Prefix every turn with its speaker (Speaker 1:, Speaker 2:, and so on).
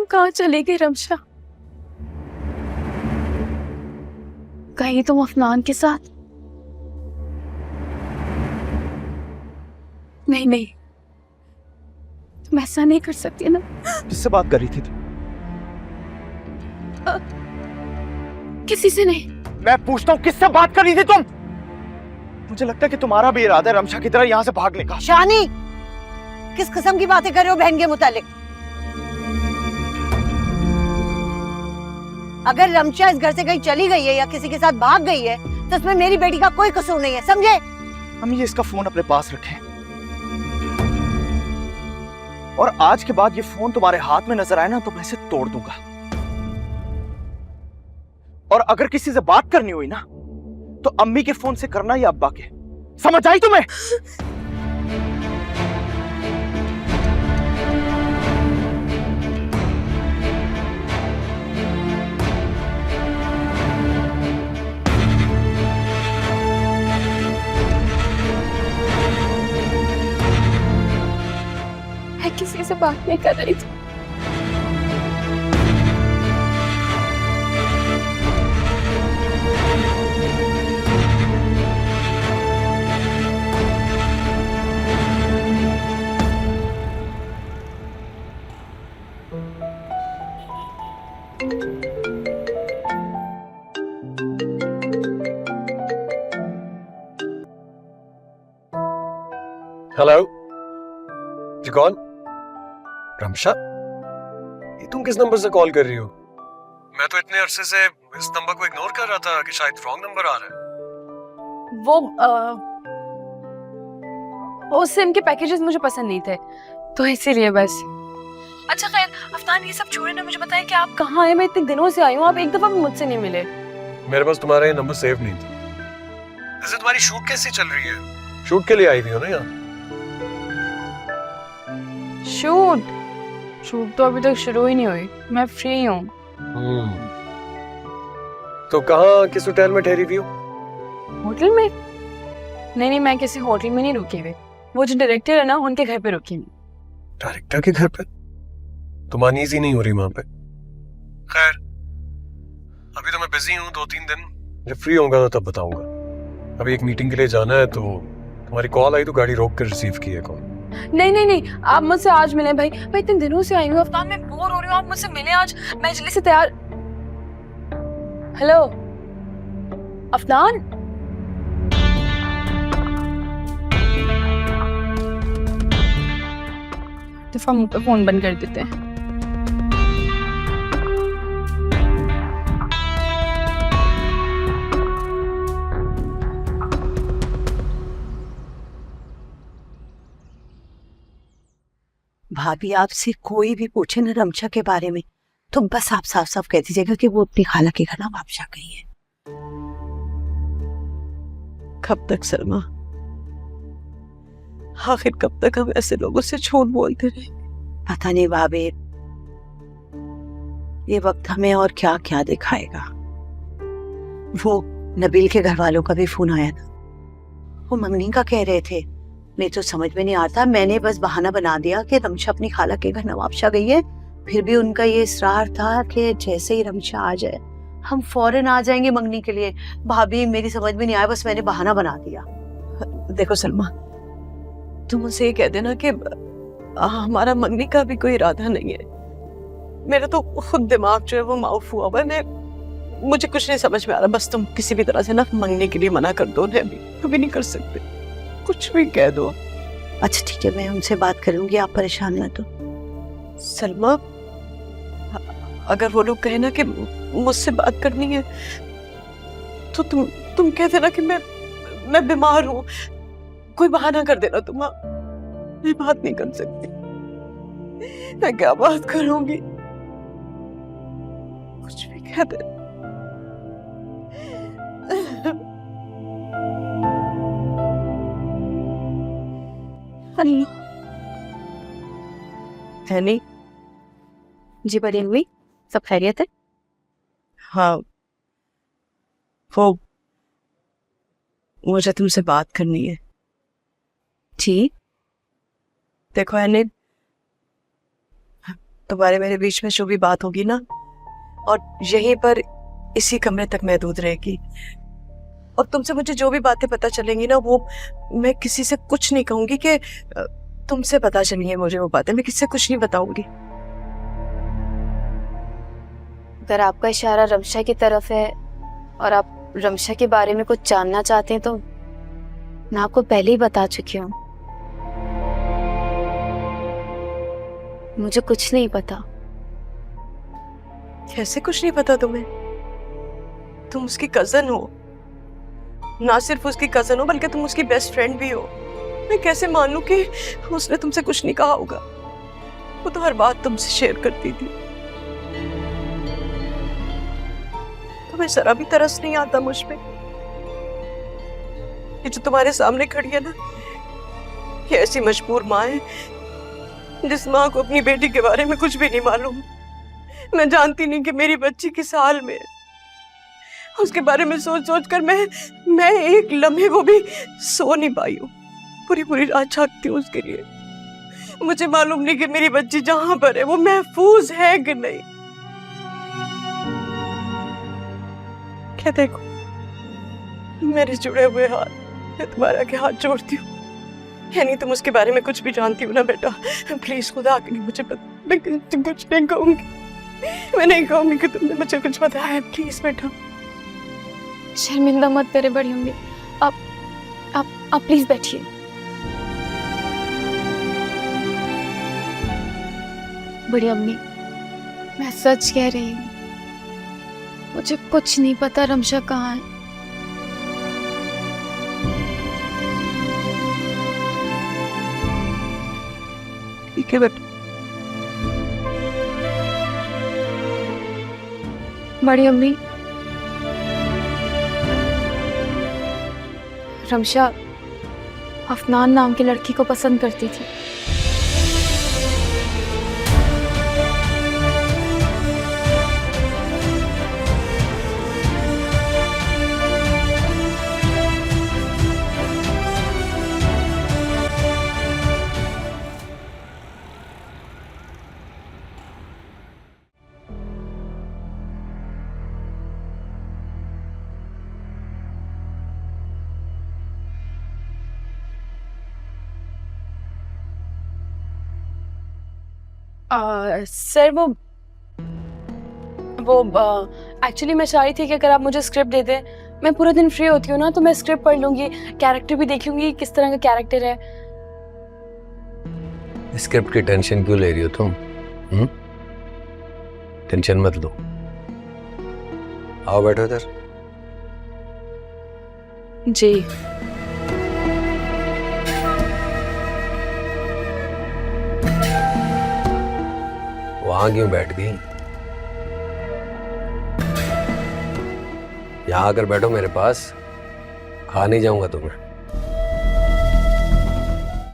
Speaker 1: कहाँ चली गई रमशा? कहीं तुम अफनान के साथ? नहीं नहीं, तुम ऐसा नहीं कर सकती ना।
Speaker 2: किससे बात कर रही थी तुम?
Speaker 1: किसी से नहीं।
Speaker 2: मैं पूछता हूँ किससे बात कर रही थी तुम? मुझे लगता है कि तुम्हारा भी इरादा है रमशा की तरह यहाँ से भागने का।
Speaker 3: शानी, किस किस्म की बातें कर रहे हो बहन के मुतालिक? अगर रमशा इस घर से कहीं चली गई है या किसी के साथ भाग गई है तो इसमें मेरी बेटी का कोई कसूर नहीं है, समझे?
Speaker 2: हम ये इसका फोन अपने पास रखें और आज के बाद ये फोन तुम्हारे हाथ में नजर आए ना तो मैं इसे तोड़ दूंगा। और अगर किसी से बात करनी हुई ना तो अम्मी के फोन से करना या अब्बा के। समझ आई तुम्हें?
Speaker 1: मैं किसी से बात नहीं कर रही थी।
Speaker 4: हेलो जी, कौन? रमशा? ये तुम किस नंबर से कॉल कर रही हो? मैं तो इतने अरसे से इस नंबर को इग्नोर कर रहा था कि शायद रॉन्ग नंबर आ रहा है।
Speaker 1: वो सिम के पैकेजेस मुझे पसंद नहीं थे तो इसीलिए बस। अच्छा खैर, अफनान ये सब छोड़े ना, मुझे बताएं कि आप कहाँ हैं? मैं इतने दिनों से आई हूँ, आप एक दफा भी मुझसे नहीं मिले।
Speaker 4: मेरे पास तुम्हारा ये नंबर सेव नहीं था। वैसे तुम्हारी शूट कैसी चल रही है? शूट के लिए आई हुई हो ना यहाँ?
Speaker 1: शूट तो अभी तक शुरू ही नहीं हुई, मैं फ्री हूँ।
Speaker 4: तो कहाँ, किस होटल में ठहरी हुई हो?
Speaker 1: होटल में? नहीं, मैं किसी होटल में नहीं रुकी हुई। वो जो डायरेक्टर है ना, उनके घर पे रुकी हुई।
Speaker 4: डायरेक्टर के घर पे? तुम अनईजी नहीं हो रही वहां पे? खैर, अभी तो मैं बिजी हूँ 2-3 दिन, जब फ्री होऊंगा तो तब बताऊंगा। अभी एक मीटिंग के लिए जाना है, तो तुम्हारी कॉल आई तो गाड़ी रोक कर रिसीव की है कॉल।
Speaker 1: नहीं, आप मुझसे आज मिले भाई। मैं इतने दिनों से आई हूँ अफनान, मैं बोर हो रही हूँ, आप मुझसे मिले आज। मैं जल्दी से तैयार। हेलो अफनान? दफा मुंह पे फोन बंद कर देते हैं।
Speaker 3: भाभी, आपसे कोई भी पूछे ना रमशा के बारे में तो बस आप साफ साफ कह दीजिएगा कि वो अपनी खाला के घर ना वापस आ गई है।
Speaker 5: कब तक सलमा? आखिर कब तक हम ऐसे लोगों से झूठ बोलते रहे?
Speaker 3: पता नहीं भाभी, ये वक्त हमें और क्या क्या दिखाएगा। वो नबील के घर वालों का भी फोन आया था, वो मंगनी का कह रहे थे। नहीं तो समझ में नहीं आता, मैंने बस बहाना बना दिया कि रमशा अपनी खाला के घर नवाबशाह गई है। फिर भी उनका ये इसरार था कि जैसे ही रमशा आ जाए हम फौरन आ जाएंगे मंगनी के लिए। भाभी मेरी समझ में नहीं आया, बस मैंने बहाना बना दिया।
Speaker 5: देखो सलमा, तुम उनसे ये कह देना कि हमारा मंगनी का भी कोई इरादा नहीं है। मेरा तो खुद दिमाग जो है वो माउफ हुआ हुआ है। मुझे कुछ नहीं समझ में आ रहा। बस तुम किसी भी तरह से ना मंगनी के लिए मना कर दो। अभी नहीं कर सकते, कुछ भी कह दो।
Speaker 3: अच्छा ठीक है, मैं उनसे बात करूंगी, आप परेशान ना तो।
Speaker 5: सलमा, अगर वो लोग कहे ना कि मुझसे बात करनी है तो तुम कह देना कि मैं बीमार हूँ। कोई बहाना कर देना तुम। मैं बात नहीं कर सकती। मैं क्या बात करूंगी? कुछ भी कह दे।
Speaker 1: हनी जी, बड़ी हुई सब खैरियत है?
Speaker 5: हाँ, वो मुझे तुमसे बात करनी है।
Speaker 1: ठीक।
Speaker 5: देखो हनी, तुम्हारे मेरे बीच में जो भी बात होगी ना, और यहीं पर इसी कमरे तक महदूद रहेगी। और तुमसे मुझे जो भी बातें पता चलेंगी ना, वो मैं किसी से कुछ नहीं कहूंगी कि तुमसे पता चली है मुझे वो बातें, मैं किसी से कुछ नहीं बताऊंगी।
Speaker 1: अगर आपका इशारा रमशा की तरफ है और आप रमशा के बारे में कुछ जानना चाहते हैं तो मैं आपको पहले ही बता चुकी हूँ, मुझे कुछ नहीं पता।
Speaker 5: कैसे कुछ नहीं पता तुम्हें? तुम उसकी कजन हो, ना सिर्फ उसकी कजन हो बल्कि तुम उसकी बेस्ट फ्रेंड भी हो। मैं कैसे मान लूं कि उसने तुमसे कुछ नहीं कहा होगा? वो तो हर बात तुमसे शेयर करती थी। तुम्हें जरा भी तरस नहीं आता मुझ पे? ये जो तुम्हारे सामने खड़ी है ना, ये ऐसी मजबूर माँ है जिस माँ को अपनी बेटी के बारे में कुछ भी नहीं मालूम। मैं जानती नहीं कि मेरी बच्ची किस हाल में है। उसके बारे में सोच सोच कर मैं एक लम्हे को भी सो नहीं पाई हूँ। पूरी पूरी रात जागती हूँ उसके लिए। मुझे मालूम नहीं कि मेरी बच्ची जहां पर है वो महफूज है कि नहीं। क्या देखो, मेरे जुड़े हुए हाथ मैं तुम्हारे आगे हाथ जोड़ती हूँ। यानी तुम उसके बारे में कुछ भी जानती हो ना बेटा? प्लीज खुदा के लिए मुझे बता। मैं कुछ नहीं कहूंगी, मैं नहीं कहूंगी कि तुमने मुझे कुछ बताया है। प्लीज बेटा।
Speaker 1: शर्मिंदा मत करे बड़ी अम्मी, आप प्लीज बैठिए। बड़ी अम्मी, मैं सच कह रही हूँ, मुझे कुछ नहीं पता रमशा कहाँ है।
Speaker 5: ठीक है बेटा।
Speaker 1: बड़ी अम्मी, रमशा अफनान नाम की लड़की को पसंद करती थी। सर वो एक्चुअली मैं चाह रही थी कि अगर आप मुझे स्क्रिप्ट दे दें, मैं पूरा दिन फ्री होती हूँ ना, तो मैं स्क्रिप्ट पढ़ लूंगी, कैरेक्टर भी देख लूंगी किस तरह का कैरेक्टर है।
Speaker 6: स्क्रिप्ट की टेंशन क्यों ले रही हो तुम? टेंशन मत लो, आओ बैठो इधर।
Speaker 1: जी
Speaker 6: वहां क्यों बैठ गई? यहां आकर बैठो मेरे पास, खा नहीं जाऊंगा तुम्हें।